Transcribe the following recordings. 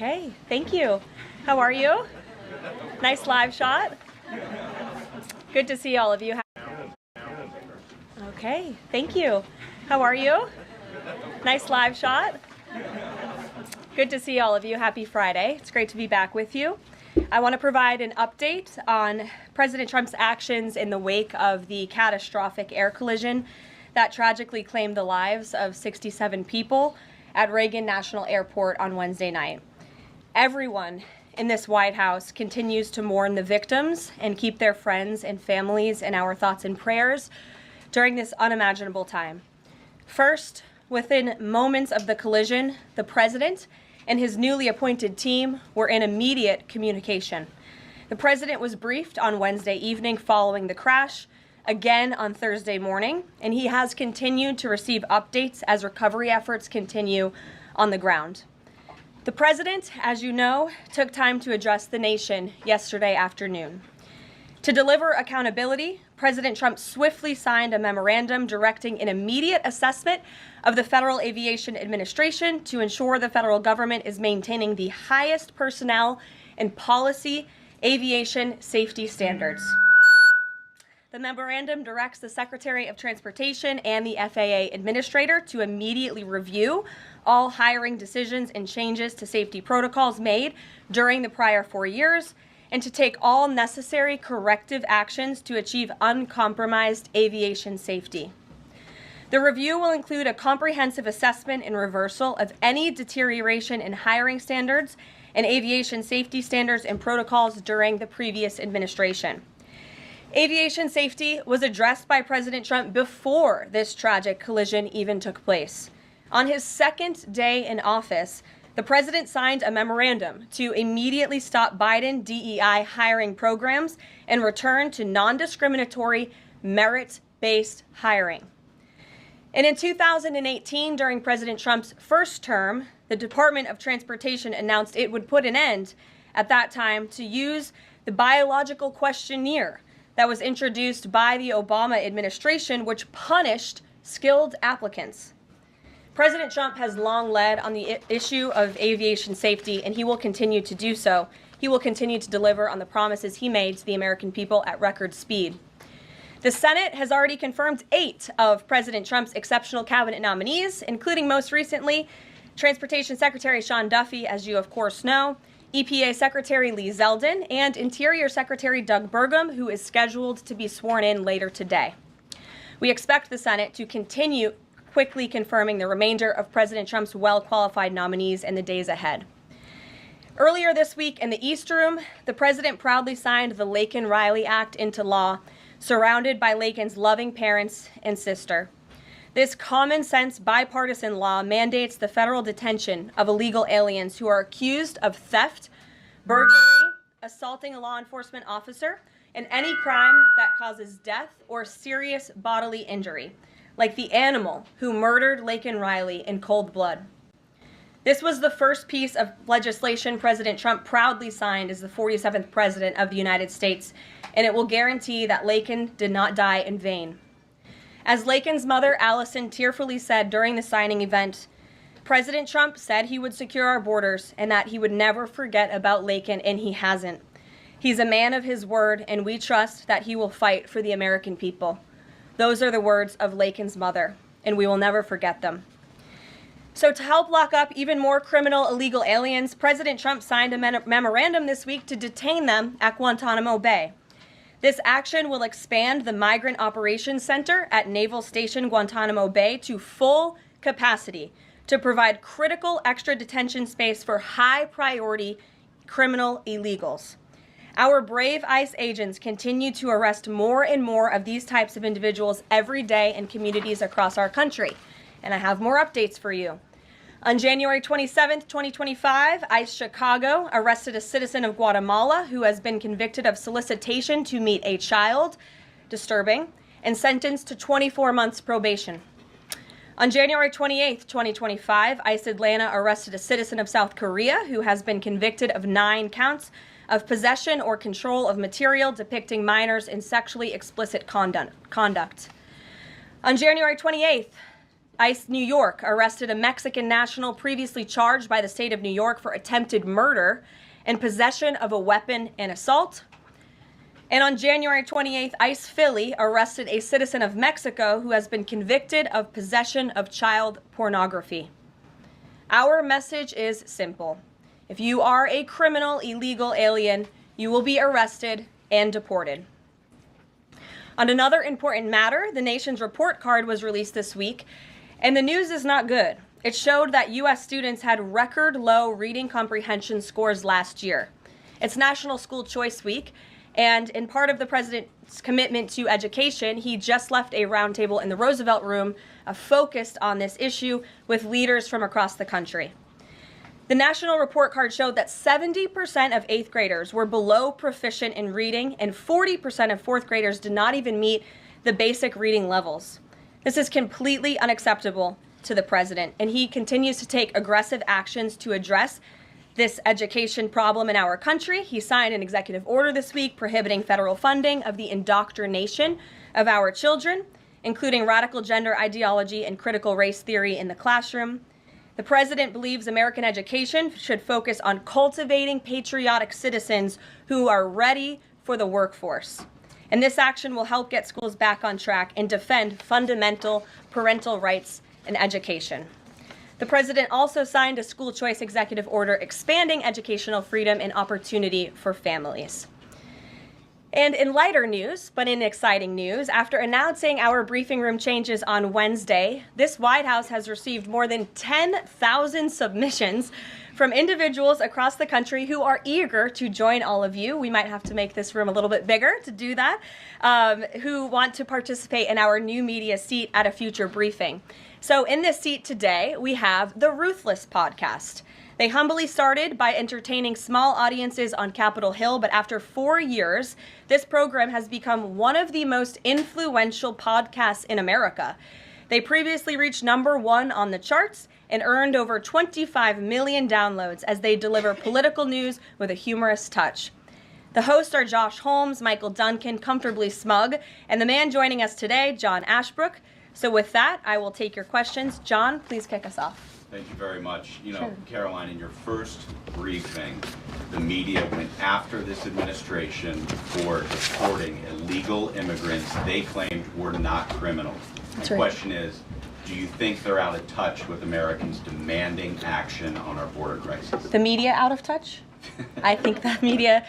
Okay, thank you. How are you? Nice live shot. Good to see all of you. Okay, thank you. How are you? Nice live shot. Good to see all of you. Happy Friday. It's great to be back with you. I want to provide an update on President Trump's actions in the wake of the catastrophic air collision that tragically claimed the lives of 67 people at Reagan National Airport on Wednesday night. Everyone in this White House continues to mourn the victims and keep their friends and families in our thoughts and prayers during this unimaginable time. First, within moments of the collision, the president and his newly appointed team were in immediate communication. The president was briefed on Wednesday evening following the crash, again on Thursday morning, and he has continued to receive updates as recovery efforts continue on the ground. The president, as you know, took time to address the nation yesterday afternoon. To deliver accountability, President Trump swiftly signed a memorandum directing an immediate assessment of the Federal Aviation Administration to ensure the federal government is maintaining the highest personnel and policy aviation safety standards. The memorandum directs the Secretary of Transportation and the FAA administrator to immediately review all hiring decisions and changes to safety protocols made during the prior 4 years and to take all necessary corrective actions to achieve uncompromised aviation safety. The review will include a comprehensive assessment and reversal of any deterioration in hiring standards and aviation safety standards and protocols during the previous administration. Aviation safety was addressed by President Trump before this tragic collision even took place. On his second day in office, the president signed a memorandum to immediately stop Biden DEI hiring programs and return to non-discriminatory, merit-based hiring. And in 2018, during President Trump's first term, the Department of Transportation announced it would put an end at that time to use the biological questionnaire that was introduced by the Obama administration, which punished skilled applicants. President Trump has long led on the issue of aviation safety, and he will continue to do so. He will continue to deliver on the promises he made to the American people at record speed. The Senate has already confirmed 8 of President Trump's exceptional cabinet nominees, including most recently Transportation Secretary Sean Duffy, as you of course know, EPA Secretary Lee Zeldin, and Interior Secretary Doug Burgum, who is scheduled to be sworn in later today. We expect the Senate to continue quickly confirming the remainder of President Trump's well-qualified nominees in the days ahead. Earlier this week in the East Room, the president proudly signed the Laken-Riley Act into law, surrounded by Laken's loving parents and sister. This common-sense bipartisan law mandates the federal detention of illegal aliens who are accused of theft, burglary, assaulting a law enforcement officer, and any crime that causes death or serious bodily injury, like the animal who murdered Laken Riley in cold blood. This was the first piece of legislation President Trump proudly signed as the 47th President of the United States, and it will guarantee that Laken did not die in vain. As Laken's mother, Allison, tearfully said during the signing event, President Trump said he would secure our borders and that he would never forget about Laken, and he hasn't. He's a man of his word, and we trust that he will fight for the American people. Those are the words of Laken's mother, and we will never forget them. So to help lock up even more criminal illegal aliens, President Trump signed a memorandum this week to detain them at Guantanamo Bay. This action will expand the Migrant Operations Center at Naval Station Guantanamo Bay to full capacity to provide critical extra detention space for high-priority criminal illegals. Our brave ICE agents continue to arrest more and more of these types of individuals every day in communities across our country. And I have more updates for you. On January 27, 2025, ICE Chicago arrested a citizen of Guatemala who has been convicted of solicitation to meet a child, disturbing, and sentenced to 24 months probation. On January 28, 2025, ICE Atlanta arrested a citizen of South Korea who has been convicted of 9 counts of possession or control of material depicting minors in sexually explicit conduct. On January 28th, ICE New York arrested a Mexican national previously charged by the state of New York for attempted murder and possession of a weapon and assault. And on January 28th, ICE Philly arrested a citizen of Mexico who has been convicted of possession of child pornography. Our message is simple. If you are a criminal, illegal alien, you will be arrested and deported. On another important matter, the nation's report card was released this week, and the news is not good. It showed that U.S. students had record low reading comprehension scores last year. It's National School Choice Week, and in part of the president's commitment to education, he just left a roundtable in the Roosevelt Room focused on this issue with leaders from across the country. The national report card showed that 70% of 8th graders were below proficient in reading, and 40% of 4th graders did not even meet the basic reading levels. This is completely unacceptable to the president, and he continues to take aggressive actions to address this education problem in our country. He signed an executive order this week prohibiting federal funding of the indoctrination of our children, including radical gender ideology and critical race theory in the classroom. The president believes American education should focus on cultivating patriotic citizens who are ready for the workforce. And this action will help get schools back on track and defend fundamental parental rights and education. The president also signed a school choice executive order expanding educational freedom and opportunity for families. And in lighter news, but in exciting news, after announcing our briefing room changes on Wednesday, this White House has received more than 10,000 submissions from individuals across the country who are eager to join all of you. We might have to make this room a little bit bigger to do that, who want to participate in our new media seat at a future briefing. So in this seat today, we have the Ruthless podcast. They humbly started by entertaining small audiences on Capitol Hill, but after 4 years, this program has become one of the most influential podcasts in America. They previously reached #1 on the charts and earned over 25 million downloads as they deliver political news with a humorous touch. The hosts are Josh Holmes, Michael Duncan, Comfortably Smug, and the man joining us today, John Ashbrook. So with that, I will take your questions. John, please kick us off. Thank you very much. You know, Karoline, in your first briefing, the media went after this administration for deporting illegal immigrants they claimed were not criminals. The question is, do you think they're out of touch with Americans demanding action on our border crisis? The media out of touch? I think that media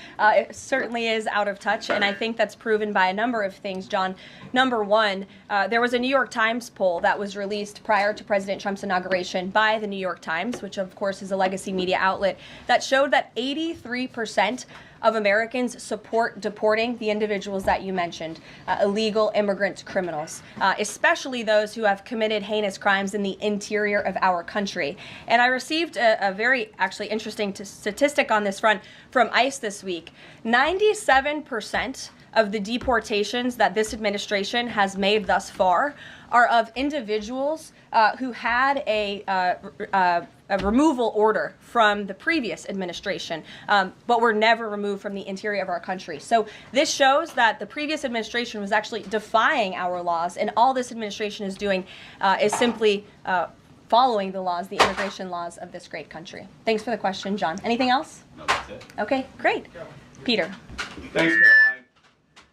certainly is out of touch, and I think that's proven by a number of things, John. #1, there was a New York Times poll that was released prior to President Trump's inauguration by the New York Times, which of course is a legacy media outlet, that showed that 83% of Americans support deporting the individuals that you mentioned, illegal immigrant criminals, especially those who have committed heinous crimes in the interior of our country. And I received a very actually interesting statistic on this front from ICE this week. 97% of the deportations that this administration has made thus far are of individuals who had a removal order from the previous administration, but were never removed from the interior of our country. So this shows that the previous administration was actually defying our laws, and all this administration is doing is simply following the laws, the immigration laws of this great country. Thanks for the question, John. Anything else? No, that's it. Okay, great. Peter. Thanks, Caroline.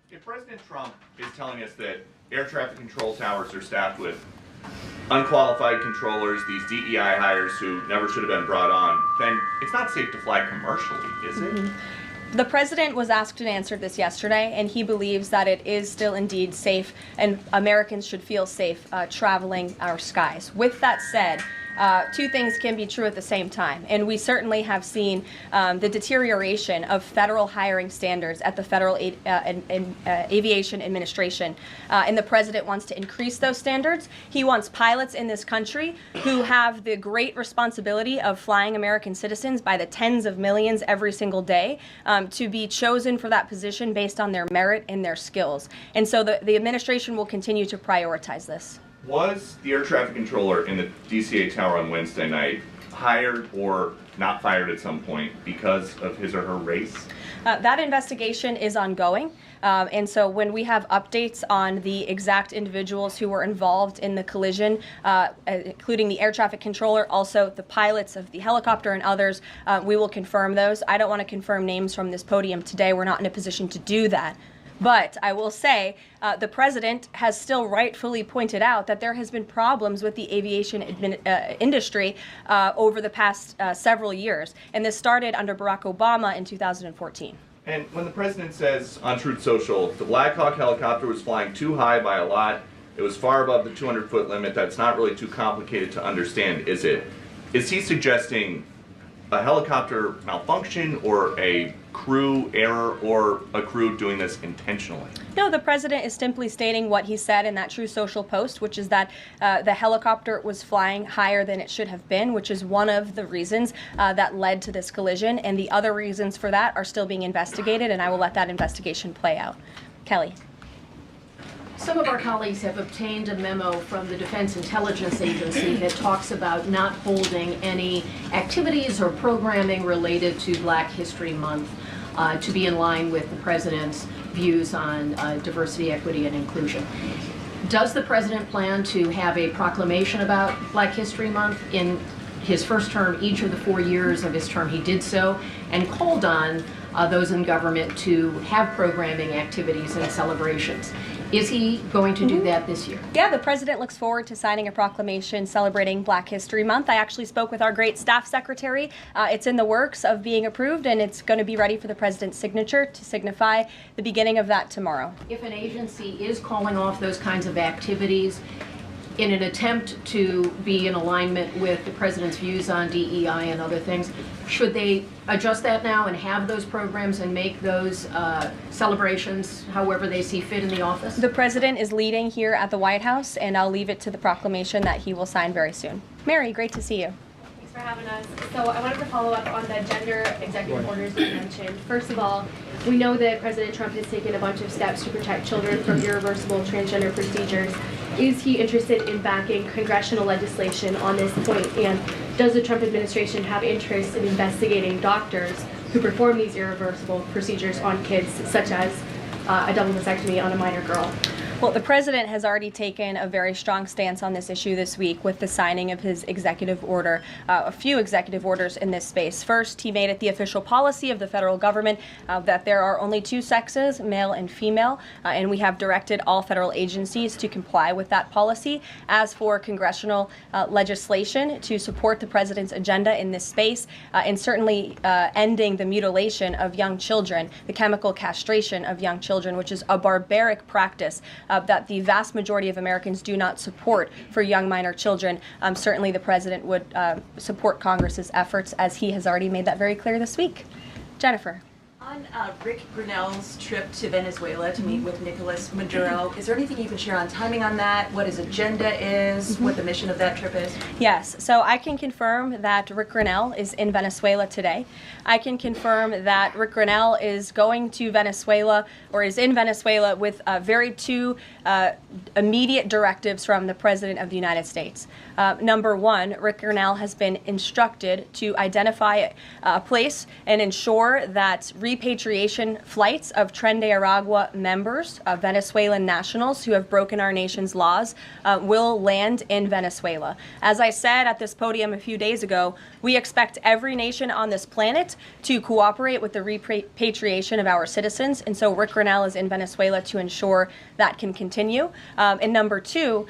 If President Trump is telling us that air traffic control towers are staffed with unqualified controllers, these DEI hires who never should have been brought on, then it's not safe to fly commercially, is it? The president was asked and answered this yesterday, and he believes that it is still indeed safe, and Americans should feel safe traveling our skies. With that said, two things can be true at the same time, and we certainly have seen the deterioration of federal hiring standards at the Federal Aviation Administration, and the president wants to increase those standards. He wants pilots in this country who have the great responsibility of flying American citizens by the tens of millions every single day to be chosen for that position based on their merit and their skills. And so the administration will continue to prioritize this. Was the air traffic controller in the DCA tower on Wednesday night hired or not fired at some point because of his or her race? That investigation is ongoing. And so when we have updates on the exact individuals who were involved in the collision, including the air traffic controller, also the pilots of the helicopter and others, we will confirm those. I don't want to confirm names from this podium today. We're not in a position to do that. But I will say the president has still rightfully pointed out that there has been problems with the aviation industry over the past several years. And this started under Barack Obama in 2014. And when the president says on Truth Social, the Black Hawk helicopter was flying too high by a lot, it was far above the 200-foot limit, that's not really too complicated to understand, is it? Is he suggesting a helicopter malfunction or a crew error or a crew doing this intentionally? No, the president is simply stating what he said in that True Social post, which is that the helicopter was flying higher than it should have been, which is one of the reasons that led to this collision. And the other reasons for that are still being investigated, and I will let that investigation play out. Kelly. Some of our colleagues have obtained a memo from the Defense Intelligence Agency that talks about not holding any activities or programming related to Black History Month to be in line with the president's views on diversity, equity, and inclusion. Does the president plan to have a proclamation about Black History Month? In his first term, each of the 4 years of his term, he did so and called on those in government to have programming activities and celebrations. Is he going to do that this year? Yeah, the president looks forward to signing a proclamation celebrating Black History Month. I actually spoke with our great staff secretary. It's in the works of being approved, and it's going to be ready for the president's signature to signify the beginning of that tomorrow. If an agency is calling off those kinds of activities in an attempt to be in alignment with the president's views on DEI and other things, should they adjust that now and have those programs and make those celebrations however they see fit in the office? The president is leading here at the White House, and I'll leave it to the proclamation that he will sign very soon. Mary, great to see you. Thanks for having us. So I wanted to follow up on the gender executive orders you mentioned. First of all, we know that President Trump has taken a bunch of steps to protect children from irreversible transgender procedures. Is he interested in backing congressional legislation on this point? And does the Trump administration have interest in investigating doctors who perform these irreversible procedures on kids, such as a double vasectomy on a minor girl? Well, the president has already taken a very strong stance on this issue this week with the signing of his executive order, a few executive orders in this space. First, he made it the official policy of the federal government that there are only two sexes, male and female, and we have directed all federal agencies to comply with that policy. As for congressional legislation to support the president's agenda in this space, and certainly ending the mutilation of young children, the chemical castration of young children, which is a barbaric practice that the vast majority of Americans do not support for young minor children. Certainly the president would support Congress's efforts, as he has already made that very clear this week. Jennifer. On Rick Grinnell's trip to Venezuela to meet with Nicolas Maduro, is there anything you can share on timing on that, what his agenda is, what the mission of that trip is? Yes, so I can confirm that Rick Grinnell is in Venezuela today. I can confirm that Rick Grinnell is going to Venezuela, or is in Venezuela, with two immediate directives from the President of the United States. Number one, Rick Grinnell has been instructed to identify a place and ensure that repatriation flights of Tren de Aragua members, Venezuelan nationals who have broken our nation's laws, will land in Venezuela. As I said at this podium a few days ago, we expect every nation on this planet to cooperate with the repatriation of our citizens, and so Rick Grinnell is in Venezuela to ensure that can continue. And number two,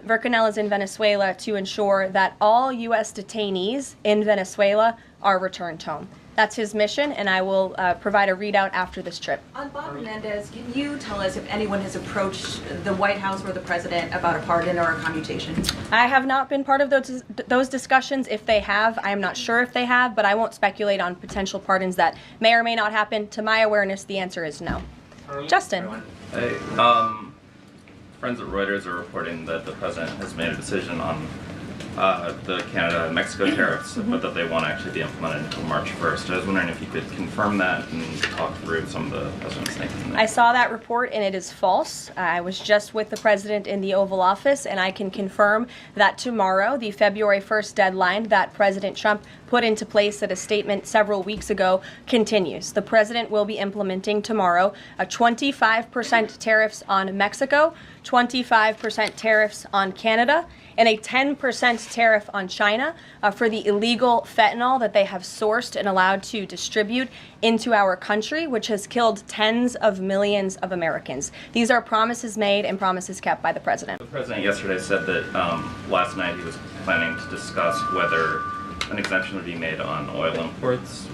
Rick Grinnell is in Venezuela to ensure that all U.S. detainees in Venezuela are returned home. That's his mission, and I will provide a readout after this trip. On Bob Menendez, can you tell us if anyone has approached the White House or the president about a pardon or a commutation? I have not been part of those discussions. If they have, I am not sure if they have, but I won't speculate on potential pardons that may or may not happen. To my awareness, the answer is no. Justin. Hey, friends at Reuters are reporting that the president has made a decision on the Canada-Mexico tariffs, but that they won't actually be implemented until March 1st. I was wondering if you could confirm that and talk through some of the president's thinking. I saw that report, and it is false. I was just with the president in the Oval Office, and I can confirm that tomorrow, the February 1st deadline that President Trump put into place at a statement several weeks ago continues. The president will be implementing tomorrow a 25% tariffs on Mexico, 25% tariffs on Canada, and a 10% tariff on China for the illegal fentanyl that they have sourced and allowed to distribute into our country, which has killed tens of millions of Americans. These are promises made and promises kept by the president. The president yesterday said that last night he was planning to discuss whether an exemption would be made on oil imports.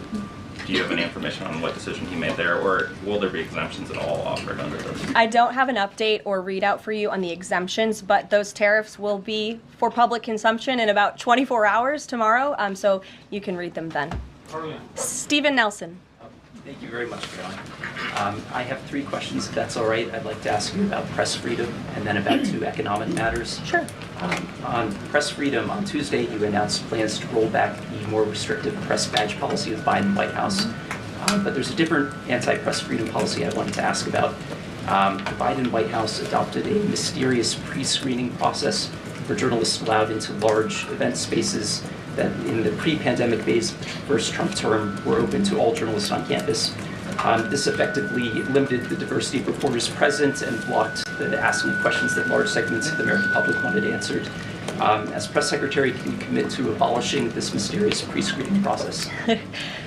Do you have any information on what decision he made there, or will there be exemptions at all offered under this? I don't have an update or readout for you on the exemptions, but those tariffs will be for public consumption in about 24 hours tomorrow, so you can read them then. Karoline. Stephen Nelson. Thank you very much, Caroline. I have 3 questions, if that's all right. I'd like to ask you about press freedom and then about 2 economic matters. Sure. On press freedom, on Tuesday you announced plans to roll back the more restrictive press badge policy of the Biden White House. But there's a different anti-press freedom policy I wanted to ask about. The Biden White House adopted a mysterious pre-screening process for journalists allowed into large event spaces that in the pre-pandemic days of the first Trump term were open to all journalists on campus. This effectively limited the diversity of reporters present and blocked the asking of questions that large segments of the American public wanted answered. As press secretary, can you commit to abolishing this mysterious pre-screening process?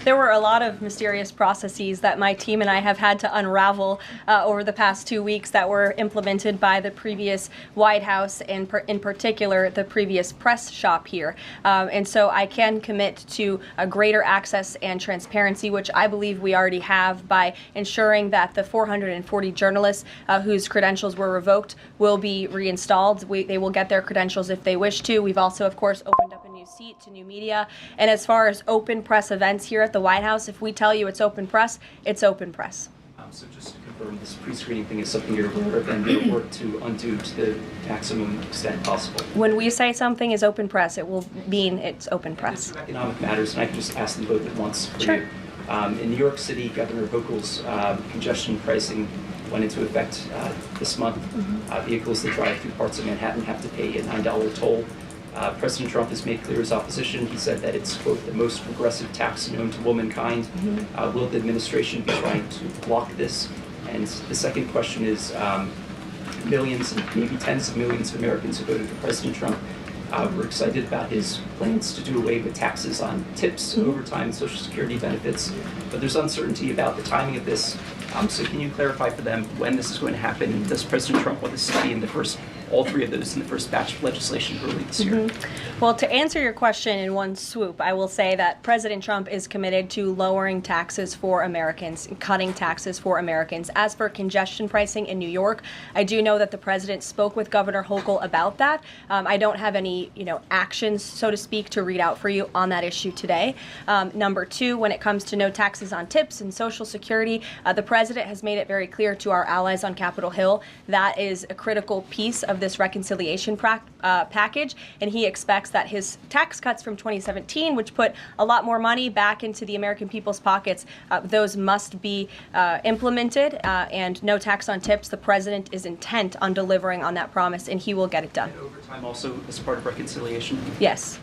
There were a lot of mysterious processes that my team and I have had to unravel over the past 2 weeks that were implemented by the previous White House and in particular the previous press shop here. And so I can commit to a greater access and transparency, which I believe we already have by ensuring that the 440 journalists whose credentials were revoked will be reinstalled. They will get their credentials if they wish to. We've also, of course, opened up a new seat to new media. And as far as open press events here at the White House, if we tell you it's open press, it's open press. So just to confirm, this pre-screening thing is something you're aware of and you'll work to undo to the maximum extent possible. When we say something is open press, it will mean it's open press. Economic matters, and I can just ask them both at once for Sure. you. In New York City, Governor Hochul's congestion pricing went into effect this month. Vehicles that drive through parts of Manhattan have to pay a $9 toll. President Trump has made clear his opposition. He said that it's, quote, the most regressive tax known to womankind. Will the administration be trying to block this? And the second question is, millions and maybe tens of millions of Americans who voted for President Trump were excited about his plans to do away with taxes on tips, overtime, and Social Security benefits. But there's uncertainty about the timing of this. So can you clarify for them when this is going to happen? And does President Trump want this to be in the first, all 3 of those in the first batch of legislation early this year? Well, to answer your question in one swoop, I will say that President Trump is committed to lowering taxes for Americans, cutting taxes for Americans. As for congestion pricing in New York, I do know that the president spoke with Governor Hochul about that. I don't have any, actions, so to speak, to read out for you on that issue today. Number 2, when it comes to no taxes on tips and Social Security, the president has made it very clear to our allies on Capitol Hill that is a critical piece of this reconciliation package, and he expects that his tax cuts from 2017, which put a lot more money back into the American people's pockets, those must be implemented, and no tax on tips. The president is intent on delivering on that promise, and he will get it done. And overtime also as part of reconciliation? Yes.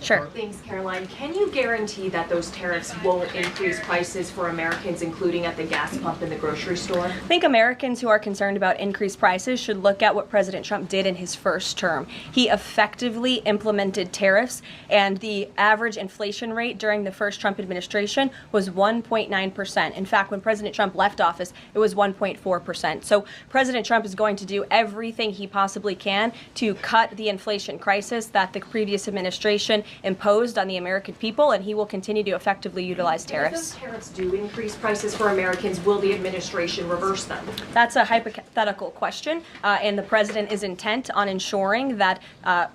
Sure. Thanks, Caroline. Can you guarantee that those tariffs won't increase prices for Americans, including at the gas pump and the grocery store? I think Americans who are concerned about increased prices should look at what President Trump did in his first term. He effectively implemented tariffs, and the average inflation rate during the first Trump administration was 1.9%. In fact, when President Trump left office, it was 1.4%. So President Trump is going to do everything he possibly can to cut the inflation crisis that the previous administration imposed on the American people, and he will continue to effectively utilize tariffs. If those tariffs do increase prices for Americans, will the administration reverse them? That's a hypothetical question, and the president is intent on ensuring that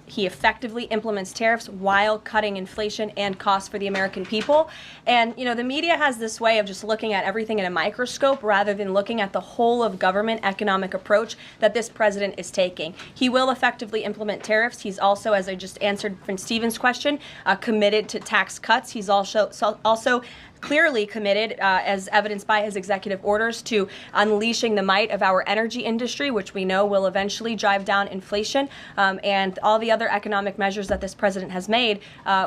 he effectively implements tariffs while cutting inflation and costs for the American people. And, the media has this way of just looking at everything in a microscope rather than looking at the whole of government economic approach that this president is taking. He will effectively implement tariffs. He's also, as I just answered from Stephen's question, administration, committed to tax cuts. He's also clearly committed, as evidenced by his executive orders, to unleashing the might of our energy industry, which we know will eventually drive down inflation. And all the other economic measures that this president has made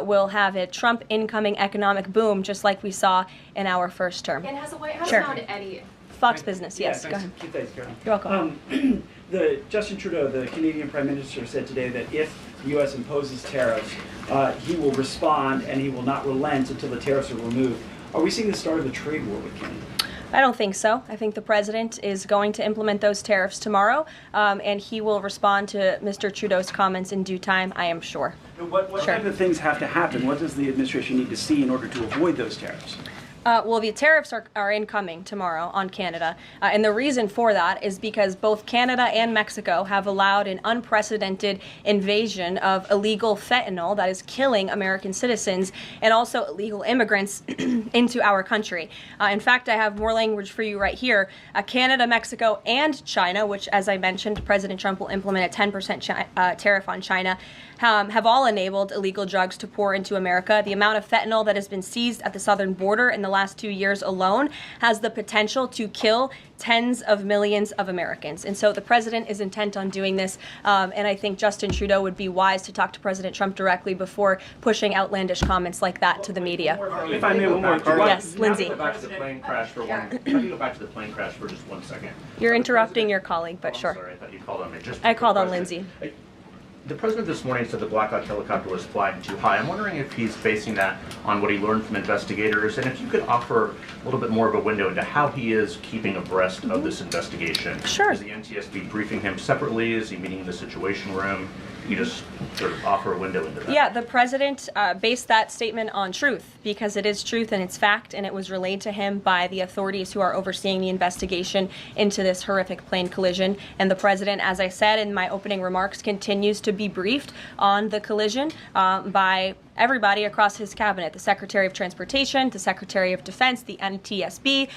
will have a Trump incoming economic boom, just like we saw in our first term. And has the White House Sure. found any? Fox Business, yes, go ahead. You're welcome. Justin Trudeau, the Canadian Prime Minister, said today that if the U.S. imposes tariffs, he will respond and he will not relent until the tariffs are removed. Are we seeing the start of a trade war with Canada? I don't think so. I think the president is going to implement those tariffs tomorrow, and he will respond to Mr. Trudeau's comments in due time, I am sure. What type of things have to happen? What does the administration need to see in order to avoid those tariffs? Well, the tariffs are incoming tomorrow on Canada, and the reason for that is because both Canada and Mexico have allowed an unprecedented invasion of illegal fentanyl that is killing American citizens and also illegal immigrants into our country. In fact, I have more language for you right here. Canada, Mexico, and China, which, as I mentioned, President Trump will implement a 10% tariff on China, have all enabled illegal drugs to pour into America. The amount of fentanyl that has been seized at the southern border in the last 2 years alone has the potential to kill tens of millions of Americans. And so the president is intent on doing this, and I think Justin Trudeau would be wise to talk to President Trump directly before pushing outlandish comments like that to the media. If I may, one more. Yes, Lindsay. Can I go back to the plane crash for just 1 second? You're interrupting your colleague, but sure. Sorry, I thought you called on me. I called on Lindsay. The president this morning said the Black Hawk helicopter was flying too high. I'm wondering if he's basing that on what he learned from investigators, and if you could offer a little bit more of a window into how he is keeping abreast of this investigation. Sure. Is the NTSB briefing him separately? Is he meeting in the Situation Room? You just sort of offer a window into that. Yeah, the president based that statement on truth, because it is truth and it's fact, and it was relayed to him by the authorities who are overseeing the investigation into this horrific plane collision. And the president, as I said in my opening remarks, continues to be briefed on the collision by everybody across his cabinet, the Secretary of Transportation, the Secretary of Defense, the NTSB,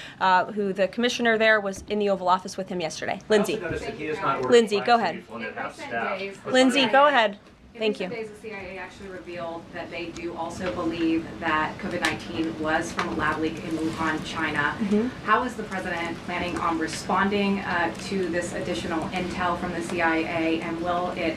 who the commissioner there was in the Oval Office with him yesterday. Lindsay. Lindsay, go ahead. Lindsay, go ahead. Thank you. In recent days, the CIA actually revealed that they do also believe that COVID-19 was from a lab leak in Wuhan, China. How is the president planning on responding to this additional intel from the CIA, and will it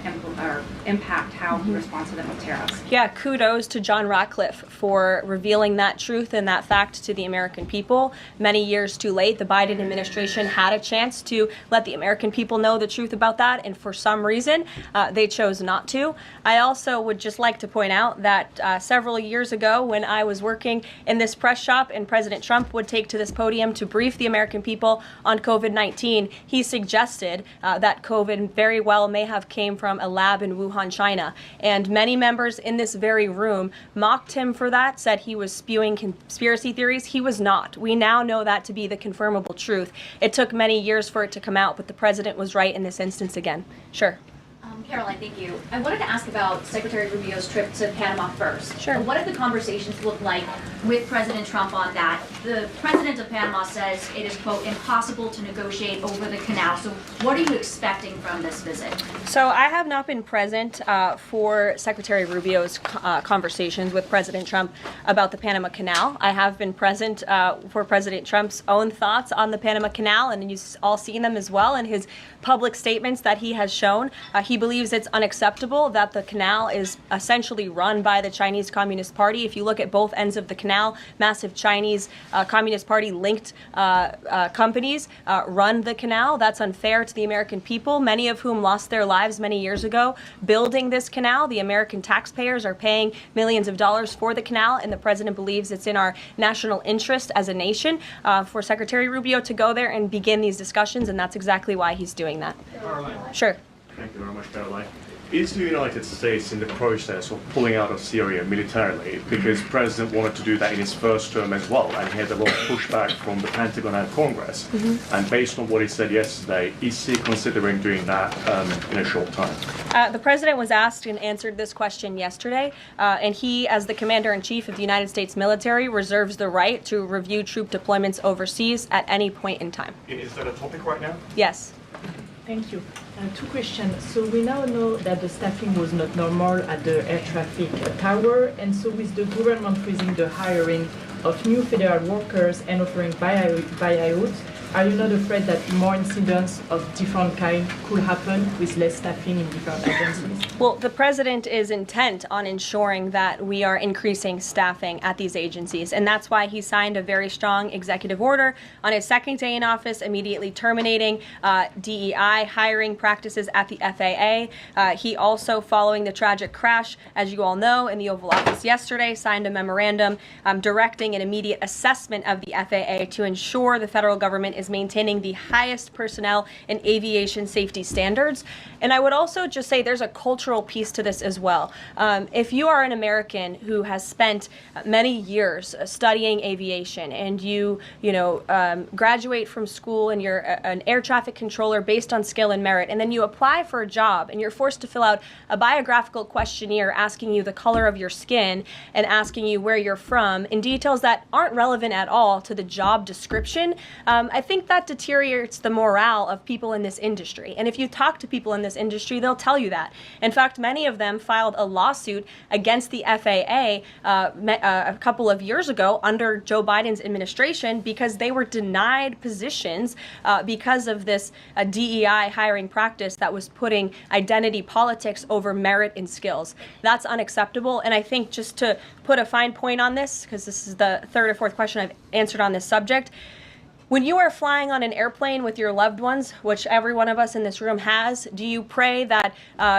impact how he responds to them with tariffs? Yeah, kudos to John Ratcliffe for revealing that truth and that fact to the American people. Many years too late, the Biden administration had a chance to let the American people know the truth about that, and for some reason, they chose not to. I also would just like to point out that several years ago, when I was working in this press shop and President Trump would take to this podium to brief the American people on COVID-19, he suggested that COVID very well may have came from a lab in Wuhan, China. And many members in this very room mocked him for that, said he was spewing conspiracy theories. He was not. We now know that to be the confirmable truth. It took many years for it to come out, but the president was right in this instance again. Sure. Karoline, thank you. I wanted to ask about Secretary Rubio's trip to Panama first. Sure. What did the conversations look like with President Trump on that? The president of Panama says it is, quote, impossible to negotiate over the canal. So what are you expecting from this visit? So I have not been present for Secretary Rubio's conversations with President Trump about the Panama Canal. I have been present for President Trump's own thoughts on the Panama Canal, and you've all seen them as well in his public statements that he has shown. He believes it's unacceptable that the canal is essentially run by the Chinese Communist Party. If you look at both ends of the canal, massive Chinese Communist Party linked companies run the canal. That's unfair to the American people, many of whom lost their lives many years ago building this canal. The American taxpayers are paying millions of dollars for the canal, and the president believes it's in our national interest as a nation for Secretary Rubio to go there and begin these discussions, and that's exactly why he's doing that. Karoline. Sure. Thank you very much, Karoline. Is the United States in the process of pulling out of Syria militarily? Because the president wanted to do that in his first term as well, and he had a lot of pushback from the Pentagon and Congress. And based on what he said yesterday, is he considering doing that in a short time? The president was asked and answered this question yesterday, and he, as the commander-in-chief of the United States military, reserves the right to review troop deployments overseas at any point in time. Is that a topic right now? Yes. Thank you. Two questions. So we now know that the staffing was not normal at the air traffic tower, and so with the government freezing the hiring of new federal workers and offering buyouts, are you not afraid that more incidents of different kind could happen with less staffing in different agencies? Well, the president is intent on ensuring that we are increasing staffing at these agencies, and that's why he signed a very strong executive order on his second day in office, immediately terminating DEI hiring practices at the FAA. He also, following the tragic crash, as you all know, in the Oval Office yesterday, signed a memorandum directing an immediate assessment of the FAA to ensure the federal government is maintaining the highest personnel and aviation safety standards. And I would also just say there's a cultural piece to this as well. If you are an American who has spent many years studying aviation and you graduate from school and you're an air traffic controller based on skill and merit, and then you apply for a job and you're forced to fill out a biographical questionnaire asking you the color of your skin and asking you where you're from in details that aren't relevant at all to the job description, I think that deteriorates the morale of people in this industry. And if you talk to people in this industry, they'll tell you that. In fact, many of them filed a lawsuit against the FAA a couple of years ago under Joe Biden's administration because they were denied positions because of this DEI hiring practice that was putting identity politics over merit and skills. That's unacceptable. And I think just to put a fine point on this, because this is the third or fourth question I've answered on this subject, when you are flying on an airplane with your loved ones, which every one of us in this room has, do you pray that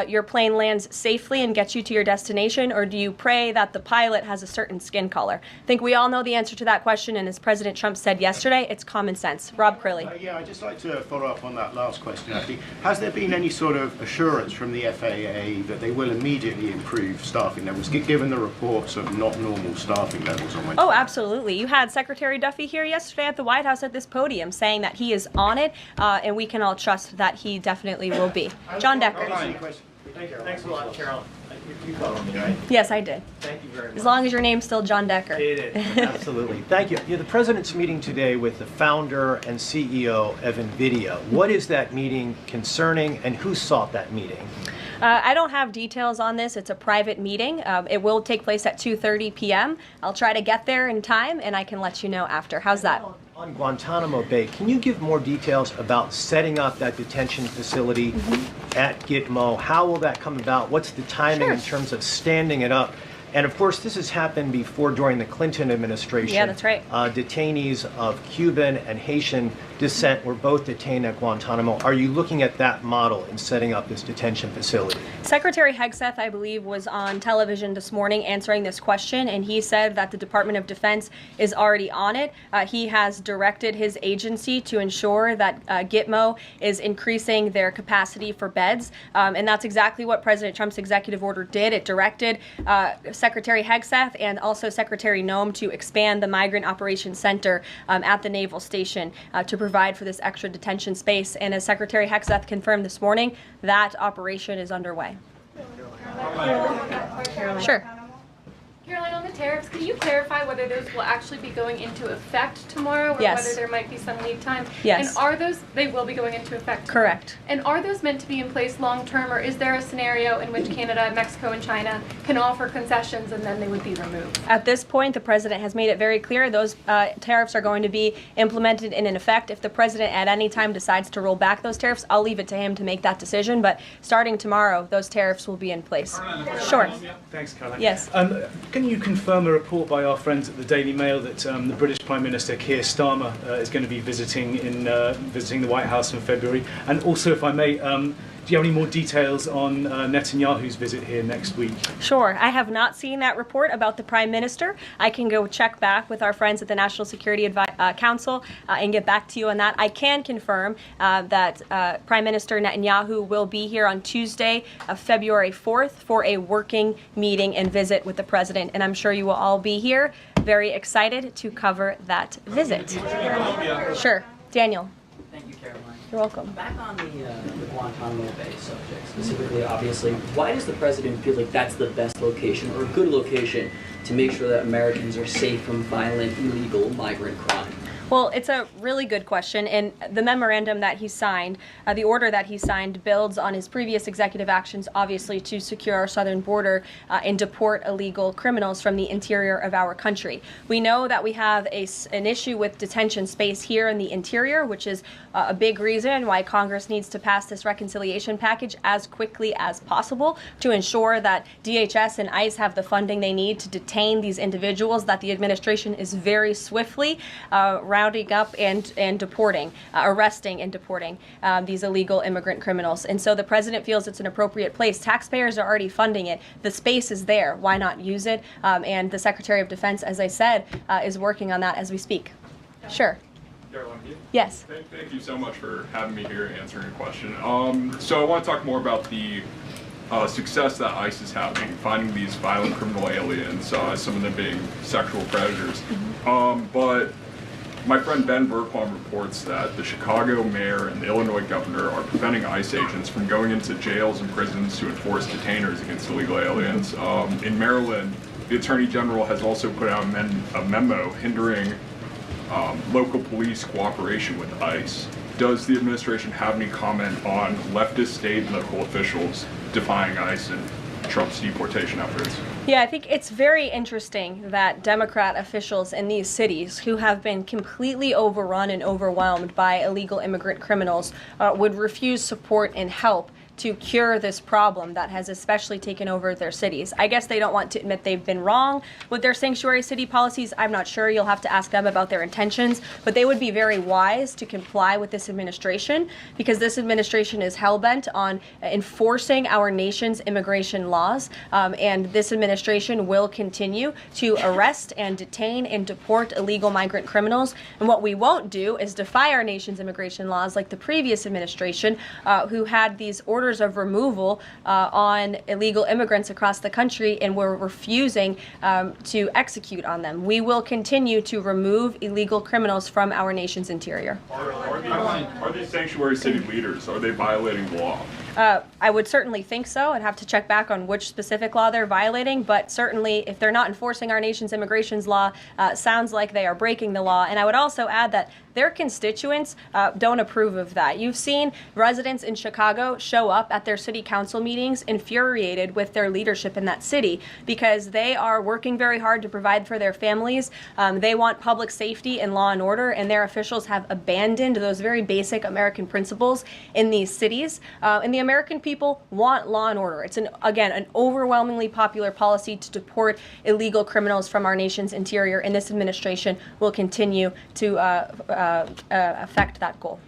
your plane lands safely and gets you to your destination, or do you pray that the pilot has a certain skin color? I think we all know the answer to that question, and as President Trump said yesterday, it's common sense. Rob Crilly. Yeah, I'd just like to follow up on that last question, actually. Has there been any sort of assurance from the FAA that they will immediately improve staffing levels, given the reports of not normal staffing levels on Wednesday? Oh, absolutely. You had Secretary Duffy here yesterday at the White House at this podium saying that he is on it, and we can all trust that he definitely will be. John Decker. Thanks a lot, Carol. You followed me, right? Yes, I did. Thank you very much. As long as your name's still John Decker. It is, absolutely. Thank you. The president's meeting today with the founder and CEO of NVIDIA. What is that meeting concerning, and who sought that meeting? I don't have details on this. It's a private meeting. It will take place at 2:30 p.m. I'll try to get there in time, and I can let you know after. How's that? On Guantanamo Bay, can you give more details about setting up that detention facility at Gitmo? How will that come about? What's the timing in terms of standing it up? And of course, this has happened before during the Clinton administration. Yeah, that's right. Detainees of Cuban and Haitian descent were both detained at Guantanamo. Are you looking at that model in setting up this detention facility? Secretary Hegseth, I believe, was on television this morning answering this question, and he said that the Department of Defense is already on it. He has directed his agency to ensure that Gitmo is increasing their capacity for beds, and that's exactly what President Trump's executive order did. It directed Secretary Hegseth and also Secretary Noem to expand the Migrant Operations Center at the Naval Station to provide for this extra detention space. And as Secretary Hegseth confirmed this morning, that operation is underway. Sure. Caroline, on the tariffs, can you clarify whether those will actually be going into effect tomorrow, or whether there might be some lead time? Yes. And are those, they will be going into effect tomorrow? Correct. And are those meant to be in place long term, or is there a scenario in which Canada, Mexico, and China can offer concessions and then they would be removed? At this point, the president has made it very clear those tariffs are going to be implemented and in effect. If the president at any time decides to roll back those tariffs, I'll leave it to him to make that decision. But starting tomorrow, those tariffs will be in place. Sure. Thanks, Caroline. Yes. Can you confirm a report by our friends at the Daily Mail that the British Prime Minister Keir Starmer is going to be visiting the White House in February? And also, if I may, do you have any more details on Netanyahu's visit here next week? Sure. I have not seen that report about the Prime Minister. I can go check back with our friends at the National Security Council and get back to you on that. I can confirm that Prime Minister Netanyahu will be here on Tuesday, February 4th, for a working meeting and visit with the President. And I'm sure you will all be here, very excited to cover that visit. Sure. Daniel. Thank you, Caroline. You're welcome. Back on the Guantanamo Bay subject, specifically, obviously, why does the president feel like that's the best location or a good location to make sure that Americans are safe from violent, illegal migrant crime? Well, it's a really good question, and the memorandum that he signed, the order that he signed, builds on his previous executive actions, obviously, to secure our southern border and deport illegal criminals from the interior of our country. We know that we have an issue with detention space here in the interior, which is a big reason why Congress needs to pass this reconciliation package as quickly as possible to ensure that DHS and ICE have the funding they need to detain these individuals that the administration is very swiftly rounding up and deporting, arresting and deporting these illegal immigrant criminals. And so the president feels it's an appropriate place. Taxpayers are already funding it. The space is there. Why not use it? And the Secretary of Defense, as I said, is working on that as we speak. Sure. Karoline, yes. Thank you so much for having me here and answering a question. So I want to talk more about the success that ICE is having finding these violent criminal aliens, some of them being sexual predators. But my friend Ben Bergholm reports that the Chicago mayor and the Illinois governor are preventing ICE agents from going into jails and prisons to enforce detainers against illegal aliens. In Maryland, the Attorney General has also put out a memo hindering local police cooperation with ICE. Does the administration have any comment on leftist state and local officials defying ICE and Trump's deportation efforts? Yeah, I think it's very interesting that Democrat officials in these cities who have been completely overrun and overwhelmed by illegal immigrant criminals would refuse support and help to cure this problem that has especially taken over their cities. I guess they don't want to admit they've been wrong with their sanctuary city policies. I'm not sure. You'll have to ask them about their intentions, but they would be very wise to comply with this administration because this administration is hell-bent on enforcing our nation's immigration laws, and this administration will continue to arrest and detain and deport illegal migrant criminals. And what we won't do is defy our nation's immigration laws like the previous administration, who had these orders of removal on illegal immigrants across the country and were refusing to execute on them. We will continue to remove illegal criminals from our nation's interior. Are these sanctuary city leaders, are they violating the law? I would certainly think so. I'd have to check back on which specific law they're violating, but certainly if they're not enforcing our nation's immigration law, sounds like they are breaking the law. And I would also add that their constituents don't approve of that. You've seen residents in Chicago show up at their city council meetings infuriated with their leadership in that city because they are working very hard to provide for their families. They want public safety and law and order, and their officials have abandoned those very basic American principles in these cities. And the American people want law and order. It's, again, an overwhelmingly popular policy to deport illegal criminals from our nation's interior, and this administration will continue to affect that goal.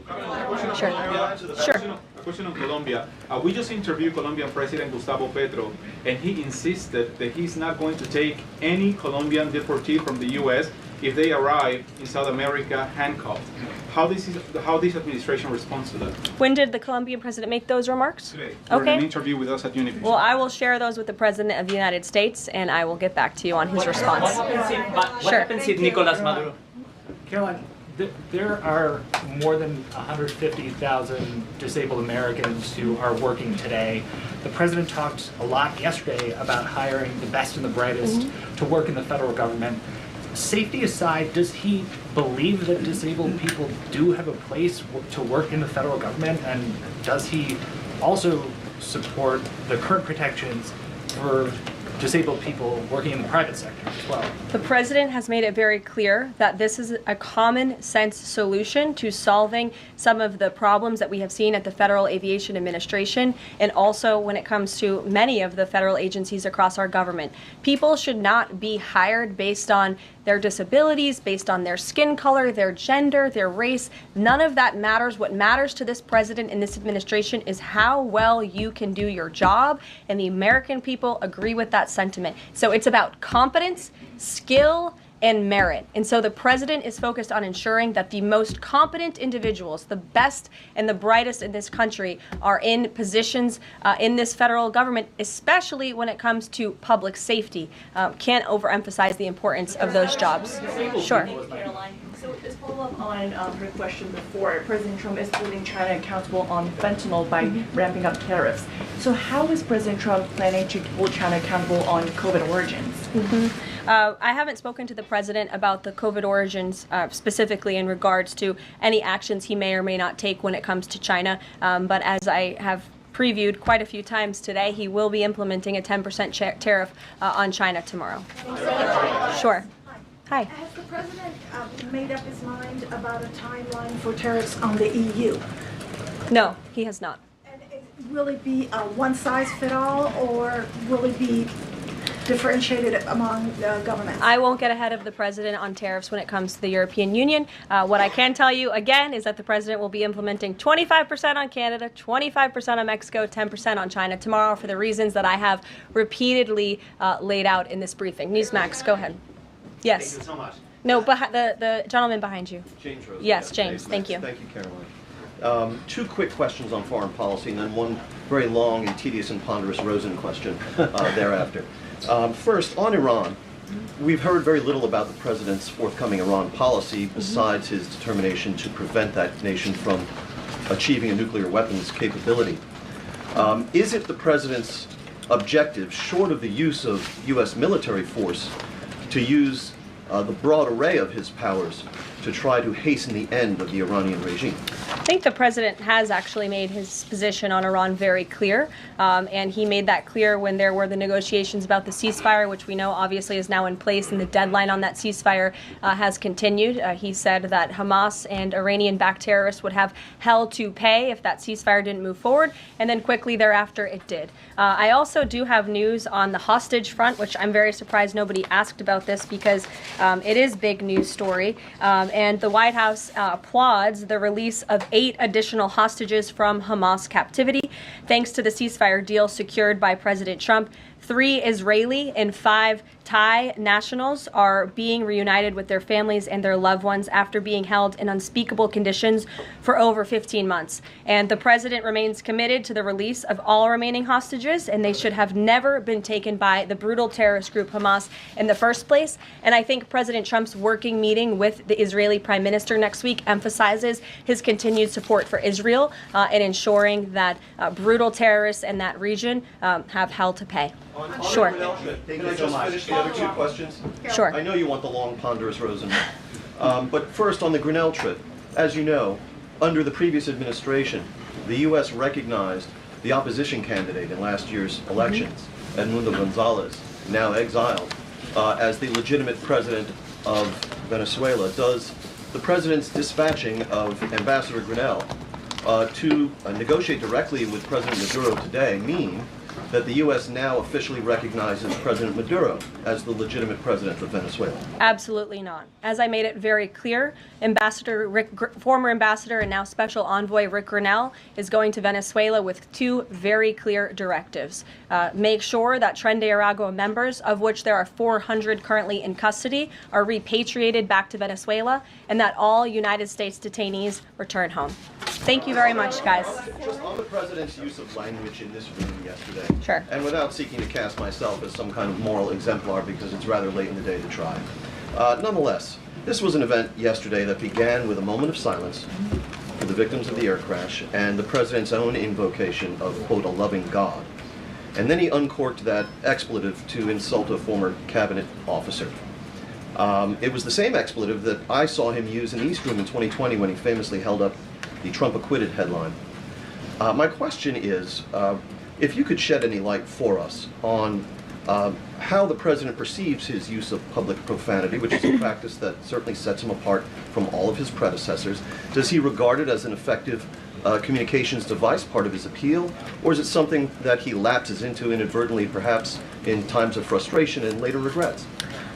Sure. A question on Colombia. We just interviewed Colombian President Gustavo Petro, and he insisted that he's not going to take any Colombian deportee from the U.S. if they arrive in South America handcuffed. How this administration responds to that? When did the Colombian president make those remarks? Today, during an interview with us at Univision. Well, I will share those with the President of the United States, and I will get back to you on his response. What happens if Nicolas Maduro? Caroline, there are more than 150,000 disabled Americans who are working today. The president talked a lot yesterday about hiring the best and the brightest to work in the federal government. Safety aside, does he believe that disabled people do have a place to work in the federal government? And does he also support the current protections for disabled people working in the private sector as well? The president has made it very clear that this is a common sense solution to solving some of the problems that we have seen at the Federal Aviation Administration and also when it comes to many of the federal agencies across our government. People should not be hired based on their disabilities, based on their skin color, their gender, their race. None of that matters. What matters to this president and this administration is how well you can do your job, and the American people agree with that sentiment. So it's about competence, skill, and merit. And so the president is focused on ensuring that the most competent individuals, the best and the brightest in this country, are in positions in this federal government, especially when it comes to public safety. Can't overemphasize the importance of those jobs. Sure. So as follow-up on her question before, President Trump is holding China accountable on fentanyl by ramping up tariffs. So how is President Trump planning to hold China accountable on COVID origins? I haven't spoken to the president about the COVID origins specifically in regards to any actions he may or may not take when it comes to China. But as I have previewed quite a few times today, he will be implementing a 10% tariff on China tomorrow. Sure. Hi. Has the president made up his mind about a timeline for tariffs on the EU? No, he has not. And will it be a one-size-fit-all, or will it be differentiated among the governments? I won't get ahead of the president on tariffs when it comes to the European Union. What I can tell you, again, is that the president will be implementing 25% on Canada, 25% on Mexico, 10% on China tomorrow for the reasons that I have repeatedly laid out in this briefing. Newsmax, go ahead. Yes. Thank you so much. No, the gentleman behind you. James Rose. Yes, James. Thank you. Thank you, Caroline. Two quick questions on foreign policy, and then one very long and tedious and ponderous Rosen question thereafter. First, on Iran, we've heard very little about the president's forthcoming Iran policy besides his determination to prevent that nation from achieving a nuclear weapons capability. Is it the president's objective, short of the use of U.S. military force, to use the broad array of his powers to try to hasten the end of the Iranian regime? I think the president has actually made his position on Iran very clear, and he made that clear when there were the negotiations about the ceasefire, which we know obviously is now in place, and the deadline on that ceasefire has continued. He said that Hamas and Iranian-backed terrorists would have hell to pay if that ceasefire didn't move forward, and then quickly thereafter it did. I also do have news on the hostage front, which I'm very surprised nobody asked about this because it is big news story, and the White House applauds the release of 8 additional hostages from Hamas captivity, thanks to the ceasefire deal secured by President Trump. 3 Israeli and 5 Thai nationals are being reunited with their families and their loved ones after being held in unspeakable conditions for over 15 months. And the president remains committed to the release of all remaining hostages, and they should have never been taken by the brutal terrorist group Hamas in the first place. And I think President Trump's working meeting with the Israeli Prime Minister next week emphasizes his continued support for Israel and ensuring that brutal terrorists in that region have hell to pay. Sure. Can I just finish the other 2 questions? Sure. I know you want the long, ponderous Rosen. But first, on the Grinnell trip, as you know, under the previous administration, the U.S. recognized the opposition candidate in last year's elections, Edmundo Gonzalez, now exiled, as the legitimate president of Venezuela. Does the president's dispatching of Ambassador Grinnell to negotiate directly with President Maduro today mean that the U.S. now officially recognizes President Maduro as the legitimate president of Venezuela? Absolutely not. As I made it very clear, former ambassador and now special envoy Rick Grinnell is going to Venezuela with 2 very clear directives. Make sure that Tren de Aragua members, of which there are 400 currently in custody, are repatriated back to Venezuela, and that all United States detainees return home. Thank you very much, guys. Just on the president's use of language in this room yesterday, sure, and without seeking to cast myself as some kind of moral exemplar because it's rather late in the day to try. Nonetheless, this was an event yesterday that began with a moment of silence for the victims of the air crash and the president's own invocation of, quote, a loving God. And then he uncorked that expletive to insult a former cabinet officer. It was the same expletive that I saw him use in the East Room in 2020 when he famously held up the Trump acquitted headline. My question is, if you could shed any light for us on how the president perceives his use of public profanity, which is a practice that certainly sets him apart from all of his predecessors. Does he regard it as an effective communications device, part of his appeal, or is it something that he lapses into inadvertently, perhaps in times of frustration and later regrets?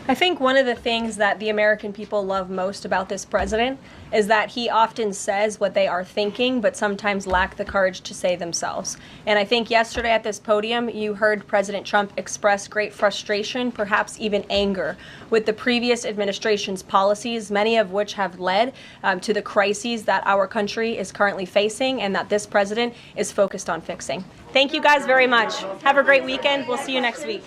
I think one of the things that the American people love most about this president is that he often says what they are thinking, but sometimes lack the courage to say themselves. And I think yesterday at this podium, you heard President Trump express great frustration, perhaps even anger, with the previous administration's policies, many of which have led to the crises that our country is currently facing and that this president is focused on fixing. Thank you guys very much. Have a great weekend. We'll see you next week.